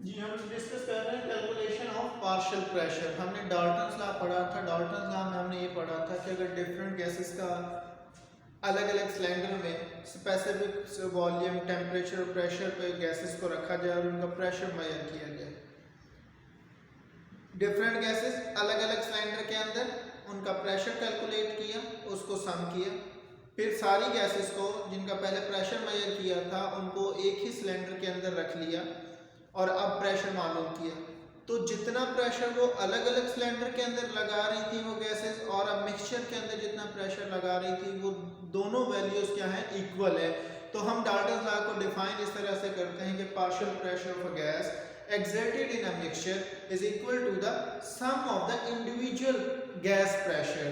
जी हम डिस्कस कर रहे हैं कैलकुलेशन ऑफ पार्शियल प्रेशर। हमने डाल्टन्स लॉ पढ़ा था। डाल्टन्स लॉ में हमने ये पढ़ा था कि अगर डिफरेंट गैसेस का अलग अलग सिलेंडर में स्पेसिफिक वॉल्यूम टेम्परेचर और प्रेशर पे गैसेस को रखा जाए और उनका प्रेशर मेजर किया जाए। डिफरेंट गैसेस अलग अलग सिलेंडर के अंदर उनका प्रेशर कैलकुलेट किया, उसको सम किया, फिर सारी गैसेस को जिनका पहले प्रेशर मेजर किया था उनको एक ही सिलेंडर के अंदर रख लिया और अब प्रेशर मालूम किया। तो जितना प्रेशर वो अलग अलग सिलेंडर के अंदर लगा रही थी वो गैसेस और अब मिक्सचर के अंदर जितना प्रेशर लगा रही थी वो दोनों वैल्यूज क्या है, इक्वल है। तो हम डाल्टन्स लॉ को डिफाइन इस तरह से करते हैं कि partial pressure of a gas exerted in a mixture is equal to the sum of the individual gas pressure।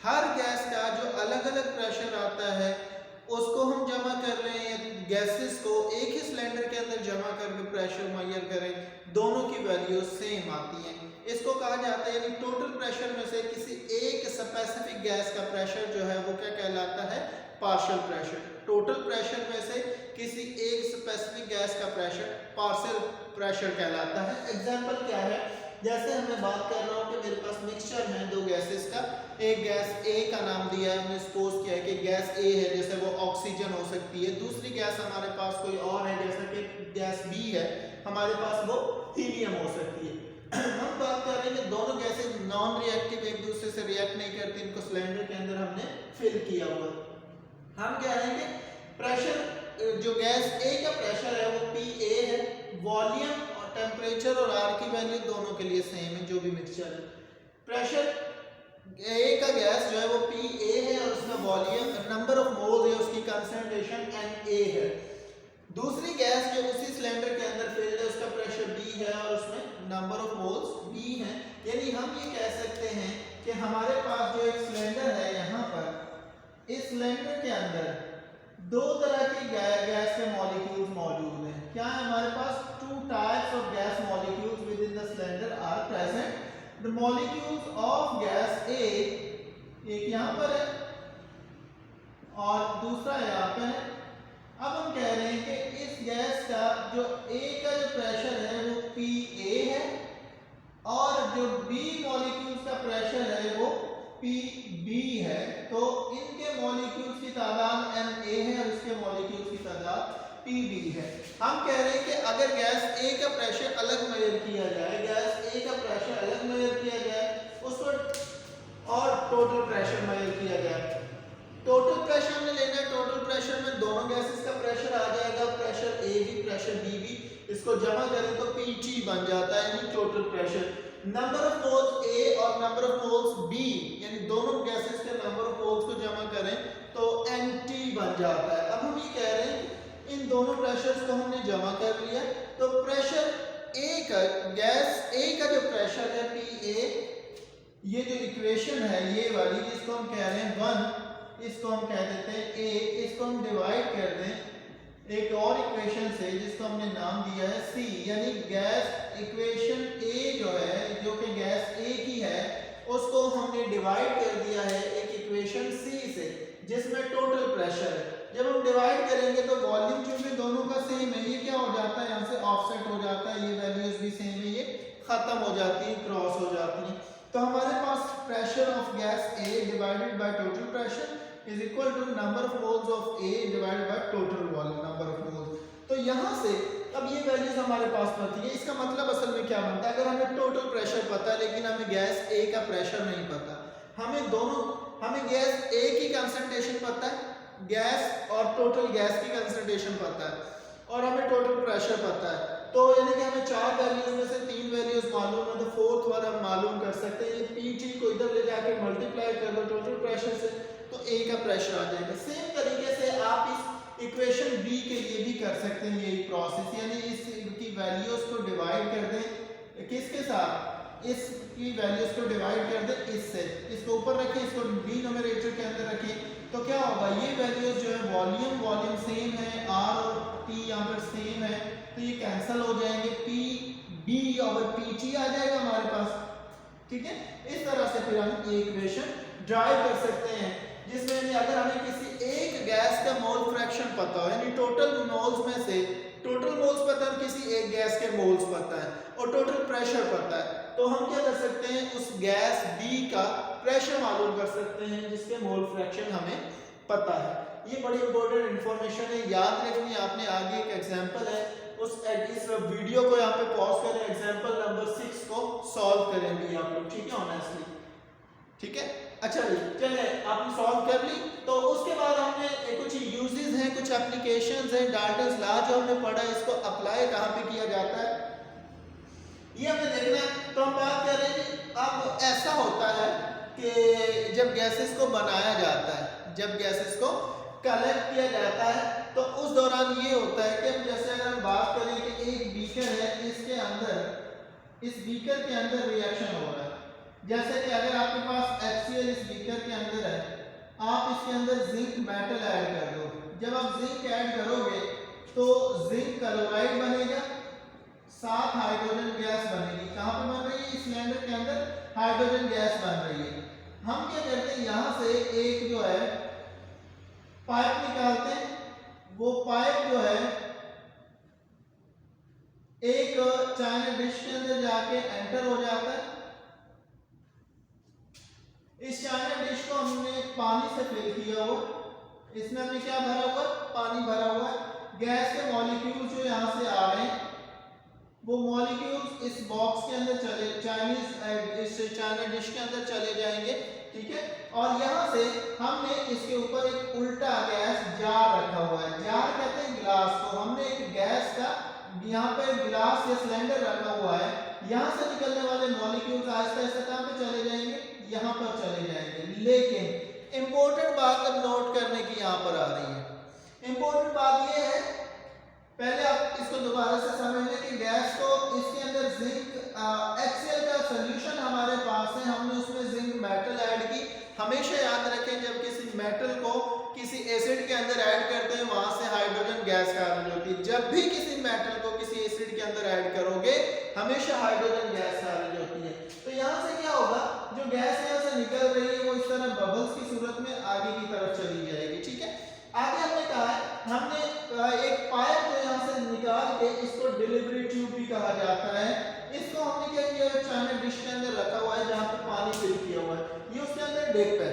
Her gas का जो अलग अलग प्रेशर आता है उसको हम जमा कर रहे हैं, गैसेस को एक ही सिलेंडर के अंदर जमा करके प्रेशर मेजर करें, दोनों की वैल्यू सेम आती हैं। इसको कहा जाता है यानी टोटल प्रेशर में से किसी एक स्पेसिफिक गैस का प्रेशर जो है वो क्या कहलाता है, पार्शियल प्रेशर। टोटल प्रेशर में से किसी एक स्पेसिफिक गैस का प्रेशर पार्शियल प्रेशर कहलाता है। एग्जांपल क्या है, जैसे मैं बात कर रहा हूँ कि मेरे पास मिक्सचर है दो गैसेस का, एक गैस ए का नाम दिया है, हमने सपोज किया है कि गैस ए है, जैसे वो ऑक्सीजन हो सकती है। दूसरी गैस हमारे पास कोई और है, जैसे कि गैस बी है, हमारे पास वो हीलियम हो सकती है। हम बात कर रहे हैं कि दोनों गैसेस नॉन रिएक्टिव, एक दूसरे से रिएक्ट नहीं करती, इनको सिलेंडर के अंदर हमने फिल किया हुआ। हम कह रहे हैं कि प्रेशर जो गैस ए का प्रेशर है वो पी ए है, वॉल्यूम और टेम्परेचर और आर की वैल्यू दोनों के लिए सेम है जो भी मिक्सचर है। प्रेशर ए का गैस जो है वो पी ए है और उसका वॉल्यूम नंबर ऑफ मोल्स है, उसकी कंसंट्रेशन एन ए है। दूसरी गैस जो उसी सिलेंडर के अंदर फिल्ड है उसका प्रेशर बी है और उसमें नंबर ऑफ मोल्स बी है। यानी हम ये कह सकते हैं कि हमारे पास जो एक सिलेंडर है, यहाँ पर इस सिलेंडर के अंदर दो तरह की गैस के मॉलिक्यूल्स मौजूद हैं। क्या है हमारे पास, two types of gas molecules with in the cylinder are present. The molecules of gas A एक यहाँ पर है और दूसरा यहाँ पे है। अब हम कह रहे हैं कि इस गैस का जो ए का जो प्रेशर है वो पी ए है और जो बी मॉलिक्यूल्स का प्रेशर है वो पी बी है। तो इनके मॉलिक्यूल्स की तादाद एन ए है और इसके मॉलिक्यूल्स की तादाद पी बी है। हम कह रहे हैं कि अगर गैस ए का प्रेशर अलग मेजर किया जाए, गैस ए का प्रेशर अलग मेजर किया जाए, उस पर और टोटल प्रेशर मेजर किया जाए। टोटल प्रेशर हमने लेना है, टोटल प्रेशर में दोनों गैसेस का प्रेशर आ जाएगा, प्रेशर ए भी प्रेशर बी भी, इसको जमा करें तो पी टी बन जाता है यानी total pressure. Number of moles A और नंबर ऑफ मोल्स बी यानी दोनों गैसेस के नंबर ऑफ मोल्स को जमा करें तो एन टी बन जाता है। अब हम ये कह रहे हैं इन दोनों प्रेशर्स को हमने जमा कर लिया तो प्रेशर ए का, गैस ए का जो प्रेशर है पी ए, ये जो इक्वेशन है ये वाली जिसको हम कह रहे हैं वन, इसको हम कह देते हैं ए, इसको हम डिवाइड कर दें एक और इक्वेशन से जिसको हमने नाम दिया है सी, यानी गैस इक्वेशन ए जो है जो कि गैस ए की है उसको हमने डिवाइड कर दिया है एक इक्वेशन सी से जिसमें टोटल प्रेशर है। जब हम डिवाइड करेंगे तो वॉल्यूम चूंकि दोनों का सेम है, ये क्या हो जाता है, यहाँ से ऑफसेट हो जाता है, ये वैल्यूज भी सेम है, ये खत्म हो जाती है, क्रॉस हो जाती है। तो हमारे पास pressure of gas A divided by total pressure is equal to number of moles of A divided by total volume number of moles। तो यहाँ से अब ये वैल्यूज हमारे पास पड़ती है। इसका मतलब असल में क्या बनता है, अगर हमें टोटल प्रेशर पता है लेकिन हमें गैस A का प्रेशर नहीं पता, हमें गैस A की कंसंट्रेशन पता है, गैस और टोटल गैस की कंसंट्रेशन पता है और हमें टोटल प्रेशर पता है, तो यानी कि हमें चार वैल्यूज में से तीन वैल्यूज मालूम है तो फोर्थ वाला हम मालूम कर सकते हैं। ये पीटी को इधर ले जाकर मल्टीप्लाई कर दो टोटल प्रेशर से तो ए का प्रेशर आ जाएगा। सेम तरीके से आप इस इक्वेशन बी के लिए भी कर सकते हैं यही प्रोसेस, यानी इसकी वैल्यूज को डिवाइड कर दें किसके साथ, इसकी वैल्यूज को डिवाइड कर दें इससे, इसको ऊपर रखें, इसको डिनोमिनेटर के अंदर रखें तो क्या होगा, ये वैल्यूज जो है वॉल्यूम सेम है, आर और टी यहाँ पर सेम है तो ये कैंसिल हो जाएंगे, पी बी और पी टी आ जाएगा हमारे पास। ठीक है, इस तरह से फिर हम ये इक्वेशन ड्राइव कर सकते हैं जिसमें अगर हमें किसी एक गैस का मोल फ्रैक्शन पता हो, यानी टोटल मोल्स में से टोटल मोल्स पता है, किसी एक गैस के मोल्स पता है और टोटल प्रेशर पता है, तो हम क्या कर सकते हैं, उस गैस B का प्रेशर मालूम कर सकते हैं जिसके मोल फ्रैक्शन हमें पता है। ये बड़ी इंपॉर्टेंट इंफॉर्मेशन है, याद रखनी आपने। आगे एक एग्जांपल है, इस वीडियो को यहाँ पे पॉज करें, एग्जांपल नंबर 6 को सॉल्व करेंगे आप लोग, ठीक है, ऑनेस्टली, ठीक है। अच्छा जी, चलिए आपने सॉल्व कर ली। तो उसके बाद हमने कुछ यूजेस हैं, कुछ एप्लीकेशंस हैं, डाल्टन्स लॉ जो हमने पढ़ा है, इसको अप्लाई कहाँ पे किया जाता है ये हमें देखना है। तो हम बात कर रहे हैं, अब ऐसा होता है कि जब गैसेस को बनाया जाता है, जब गैसेस को कलेक्ट किया जाता है, तो उस दौरान ये होता है कि जैसे अगर हम बात करें कि एक बीकर है, इसके अंदर, इस बीकर के अंदर रिएक्शन हो रहा है, जैसे कि अगर आपके पास HCl इस बीकर के अंदर है, आप इसके अंदर जिंक मेटल ऐड कर दो। जब आप जिंक ऐड करोगे तो जिंक क्लोराइड बनेगा, साथ हाइड्रोजन गैस बनेगी। कहाँ पे बन रही है, इस सिलेंडर के अंदर हाइड्रोजन गैस बन रही है। हम क्या करते हैं, यहाँ से एक जो है पाइप निकालते हैं, वो पाइप जो है एक चाइना डिश के अंदर जाके एंटर हो जाता है। इस चाइना डिश को हमने पानी से फिल किया हुआ, इसमें हमने क्या भरा हुआ, पानी भरा हुआ है। गैस के मॉलिक्यूल जो यहाँ से आ रहे हैं, वो मॉलिक्यूल्स इस बॉक्स के अंदर चले, इस चाइना डिश के अंदर चले जाएंगे, ठीक है। और यहाँ से हमने इसके ऊपर एक उल्टा गैस जार रखा हुआ है, जार कहते हैं गिलास को। हमने एक गैस का यहाँ पे गिलास या सिलेंडर रखा हुआ है, यहाँ से निकलने वाले मॉलिक्यूल्स आहिस्ता आहिस्ता कहाँ पे चले जाएंगे, यहाँ पर चले जाएंगे। लेकिन इंपॉर्टेंट बात अब नोट करने की यहाँ पर आ रही है। इंपॉर्टेंट बात ये है, पहले आप इसको दोबारा से समझ लें कि गैस को, इसके अंदर जिंक HCl का सॉल्यूशन हमारे पास है, हमने उसमें जिंक मेटल ऐड की। हमेशा याद रखें, जब किसी मेटल को किसी एसिड के अंदर ऐड करते हैं, वहां से हाइड्रोजन गैस खारिज होती है। जब भी किसी मेटल को किसी एसिड के अंदर ऐड करोगे, हमेशा हाइड्रोजन गैस खारिज होती है। तो यहाँ से क्या होगा, जो गैस यहाँ से निकल रही है वो इस तरह बबल्स की सूरत में आगे की तरफ चली जाएगी, ठीक है। आगे हमने कहा है, हमने एक पाइप जो यहाँ से निकाल के, इसको डिलीवरी ट्यूब भी कहा जाता है, इसको हमने क्या किया, चाइना डिश के अंदर रखा हुआ है जहाँ पे पानी फिल किया हुआ है, ये उसके अंदर डिप है,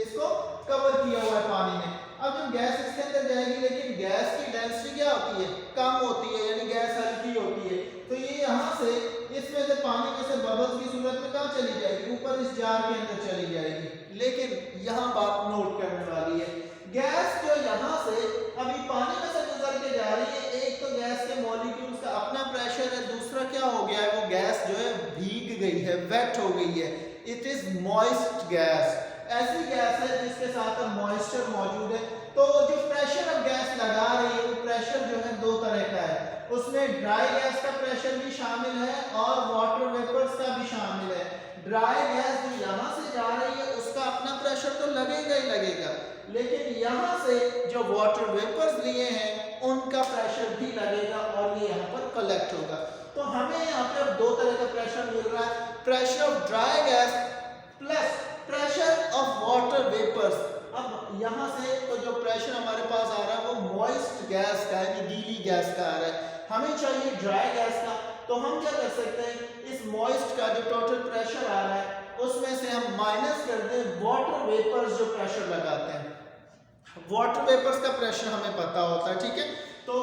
इसको कवर किया हुआ है पानी में। अब जब गैस इसके अंदर जाएगी, लेकिन गैस की डेंसिटी क्या होती है, कम होती है, यानी गैस हल्की होती है, तो ये यहाँ से इसमें से पानी में से बबल्स की सूरत में कहाँ चली जाएगी, ऊपर इस जार के अंदर चली जाएगी। लेकिन यहाँ बात नोट करने वाली है, गैस जो यहाँ से अभी पानी में से गुजर के जा रही है, एक तो गैस के मॉलिक्यूल्स का अपना प्रेशर है, दूसरा क्या हो गया है, वो गैस जो है भीग गई है, वेट हो गई है, इट इज मॉइस्ट गैस। ऐसी गैस है जिसके साथ मॉइस्चर मौजूद है। तो जो प्रेशर अब गैस लगा रही है, वो प्रेशर जो है दो तरह का है, उसमें ड्राई गैस का प्रेशर भी शामिल है और वाटर वेपर्स का भी शामिल है। ड्राई गैस जो यहाँ से जा रही है, उसका अपना प्रेशर तो लगेगा ही लगेगा, लेकिन यहाँ से जो वाटर वेपर्स लिए हैं, उनका प्रेशर भी लगेगा और ये यहाँ पर कलेक्ट होगा। तो हमें यहाँ पे अब दो तरह का प्रेशर मिल रहा है, pressure of dry gas plus pressure of water vapours. अब यहाँ से तो जो प्रेशर हमारे पास आ रहा है, वो मॉइस्ट गैस का, यानी गीली गैस का आ रहा है, हमें चाहिए ड्राई गैस का। तो हम क्या कर सकते हैं, इस मॉइस्ट का जो टोटल प्रेशर आ रहा है, उसमें से हम माइनस कर दें वाटर वेपर्स जो प्रेशर लगाते हैं। वाटर वेपर्स का प्रेशर हमें पता होता है, ठीक है। तो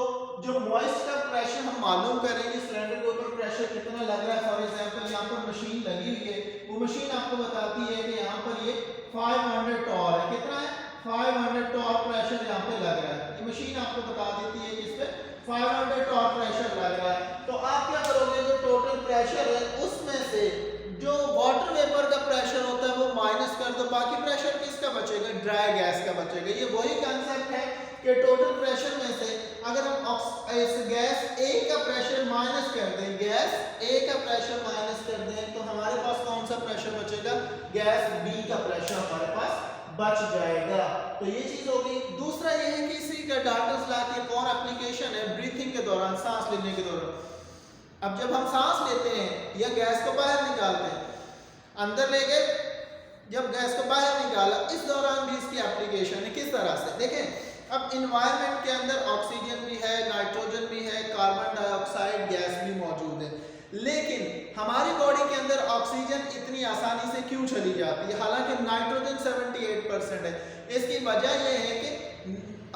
जो मॉइस्ट का प्रेशर हम मालूम करेंगे, सिलेंडर के ऊपर प्रेशर कितना लग रहा है। फॉर एग्जांपल यहाँ पर मशीन लगी हुई है, वो मशीन आपको बताती है कि यहाँ पर ये 500 टॉर है, कितना है, 500 टॉर प्रेशर यहाँ पे लग रहा है। ये मशीन आपको बता देती है कि इस पे 500 टॉर प्रेशर लग रहा है। तो आप क्या करोगे, जो टोटल प्रेशर है उसमें से जो वाटर वेपर का प्रेशर होता है वो माइनस कर दो, बाकी प्रेशर किसका बचेगा, ड्राई गैस का बचेगा। ये वही कंसेप्ट है कि टोटल प्रेशर में से अगर हम इस गैस A का प्रेशर माइनस कर दें, गैस A का प्रेशर माइनस कर दें, तो हमारे पास कौन सा प्रेशर बचेगा, गैस B का प्रेशर हमारे पास बच जाएगा। तो ये चीज होगी। दूसरा ये है कि इसी का डाल्टन्स लॉ की एक और एप्लीकेशन है ब्रीथिंग के दौरान, सांस लेने के दौरान। अब जब हम सांस लेते हैं या गैस को बाहर निकालते हैं, अंदर ले गए, जब गैस को बाहर निकाला, इस दौरान भी इसकी एप्लीकेशन है। किस तरह से देखें, अब इन्वायरमेंट के अंदर ऑक्सीजन भी है, नाइट्रोजन भी है, कार्बन डाइऑक्साइड गैस भी मौजूद है, लेकिन हमारी बॉडी के अंदर ऑक्सीजन इतनी आसानी से क्यों चली जाती है, हालांकि नाइट्रोजन 78% है। इसकी वजह यह है कि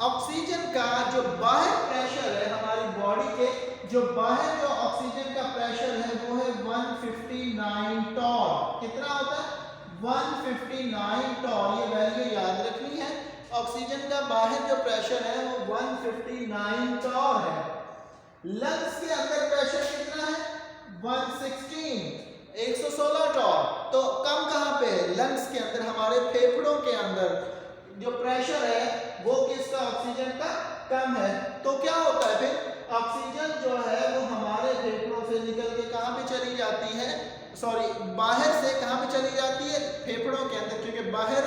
ऑक्सीजन का जो बाहर प्रेशर है हमारी बॉडी के, जो बाहर जो ऑक्सीजन का प्रेशर है वो है 159 टॉर। कितना होता है? 159 टॉर। ये वैल्यू याद रखनी है। ऑक्सीजन का बाहर जो प्रेशर है वो 159 टॉर है। लंग्स के अंदर प्रेशर कितना है? 116 टॉर। तो कम कहां पे है? लंग्स के अंदर, हमारे फेफड़ों के अंदर जो प्रेशर है वो किसका? ऑक्सीजन का कम है। तो क्या होता है फिर? ऑक्सीजन जो है वो हमारे फेफड़ों से निकल के कहां पे चली जाती है? बाहर से कहां पे चली जाती है? फेफड़ों के अंदर, क्योंकि बाहर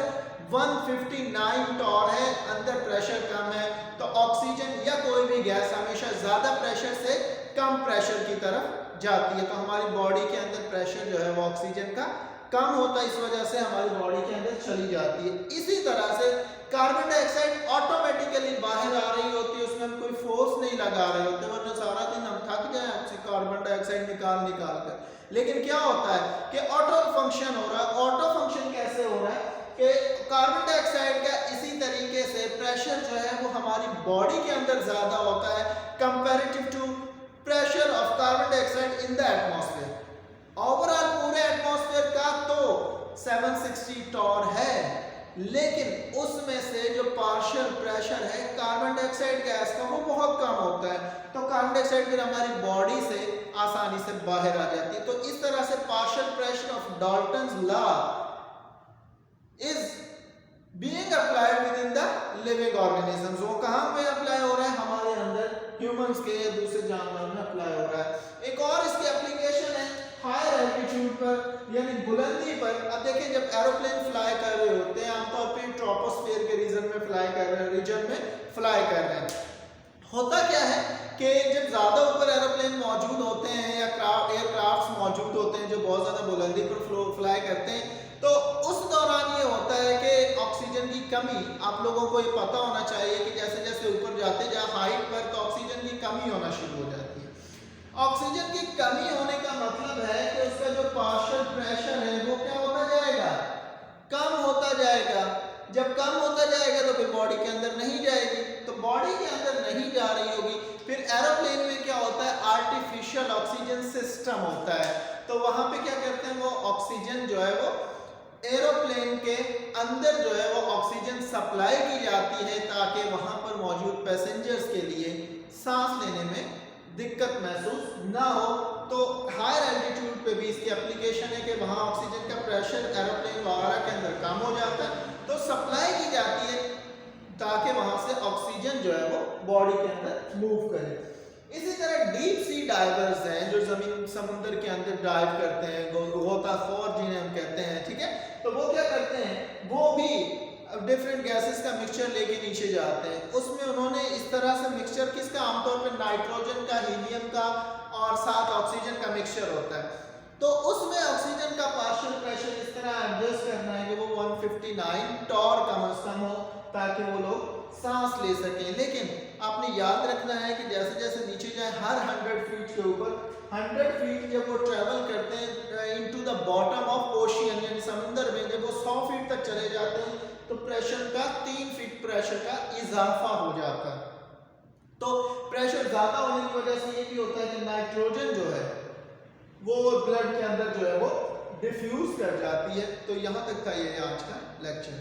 159 टॉर है, अंदर प्रेशर कम है। तो ऑक्सीजन या कोई भी गैस हमेशा ज्यादा प्रेशर से कम प्रेशर की तरफ जाती है। तो हमारी बॉडी के अंदर प्रेशर जो है वो ऑक्सीजन का कम होता है, इस वजह से हमारी बॉडी के अंदर चली जाती है। इसी तरह से कार्बन डाइऑक्साइड ऑटोमेटिकली बाहर आ रही होती है, उसमें हम कोई फोर्स नहीं लगा रहे होते, वरना सारा दिन हम थक जाए आपसे कार्बन डाइऑक्साइड निकाल कर। लेकिन क्या होता है कि ऑटो फंक्शन हो रहा है। ऑटो फंक्शन कैसे हो रहा है कि कार्बन डाइऑक्साइड का इसी तरीके से प्रेशर जो है वो हमारी बॉडी के अंदर ज्यादा होता है comparative to pressure of carbon dioxide in the atmosphere. Overall पूरे एटमॉस्फेयर का तो 760 टॉर है, लेकिन उसमें से जो पार्शियल प्रेशर है कार्बन डाइऑक्साइड गैस का वो बहुत कम होता है। तो कार्बन डाइऑक्साइड फिर हमारी बॉडी से आसानी से बाहर आ जाती है। तो इस तरह से partial pressure of Dalton's law is being applied with in the living organisms. वो कहां पे अप्लाई हो रहा है? हमारे अंदर ह्यूमंस के या दूसरे जानवरों में अप्लाई हो रहा है। एक और इसकी एप्लीकेशन है हायर एल्टीट्यूड पर, यानी बुलंदी पर। अब देखिए, जब एरोप्लेन फ्लाई कर रहे होते हैं, आमतौर पे ट्रोपोस्फेयर के रीजन में फ्लाई कर रहे हैं, रीजन में फ्लाई कर रहे हैं, होता क्या है कि जब ज्यादा ऊपर एरोप्लेन मौजूद होते हैं या एयरक्राफ्ट मौजूद होते हैं जो बहुत ज्यादा बुलंदी पर फ्लाई करते हैं, तो उस दौरान ये होता है कि ऑक्सीजन की कमी, आप लोगों को ये पता होना चाहिए कि जैसे जैसे ऊपर जाते जाए हाइट पर, तो ऑक्सीजन की कमी होना शुरू हो जाती है। ऑक्सीजन की कमी होने का मतलब है कि उसका जो पार्शियल प्रेशर है वो क्या होता जाएगा? कम होता जाएगा। जब कम होता जाएगा तो फिर बॉडी के अंदर नहीं जाएगी, तो बॉडी के अंदर नहीं जा रही होगी। फिर एरोप्लेन में क्या होता है? आर्टिफिशियल ऑक्सीजन सिस्टम होता है। तो वहां पे क्या करते हैं? वो ऑक्सीजन जो है वो एरोप्लेन के अंदर जो है वो ऑक्सीजन सप्लाई की जाती है, ताकि वहां पर मौजूद पैसेंजर्स के लिए सांस लेने में दिक्कत महसूस ना हो। तो हायर एल्टीट्यूड पे भी इसकी एप्लीकेशन है कि वहाँ ऑक्सीजन का प्रेशर एरोप्लेन वगैरह के अंदर कम हो जाता है, तो सप्लाई की जाती है ताकि वहाँ से ऑक्सीजन जो है वो बॉडी के अंदर मूव करे। इसी तरह डीप सी डाइवर्स हैं जो जमीन समुद्र के अंदर डाइव करते हैं, गोताखोर जिन्हें हम कहते हैं, ठीक है। तो वो क्या करते हैं? वो भी डिफरेंट गैसेस का मिक्सचर लेके नीचे जाते हैं। उसमें उन्होंने इस तरह से मिक्सचर किसका? आमतौर पर नाइट्रोजन का, हीलियम का और साथ ऑक्सीजन का मिक्सचर होता है। तो उसमें ऑक्सीजन का पार्शियल प्रेशर इस तरह एडजस्ट करना है कि वो 159 टॉर कम से कम हो, ताकि वो लोग सांस ले सकें। लेकिन आपने याद रखना है कि जैसे जैसे नीचे जाए, हर 100 फीट के ऊपर 100 फीट जब वो ट्रेवल करते हैं into the bottom of ocean, यानी समुद्र में, जब वो 100 फीट तक चले जाते हैं तो प्रेशर का 3 फीट प्रेशर का इजाफा हो जाता है। तो प्रेशर ज्यादा होने की वजह से ये भी होता है कि नाइट्रोजन जो है वो ब्लड के अंदर जो है वो डिफ्यूज कर जाती है। तो यहाँ तक का ये आज का लेक्चर।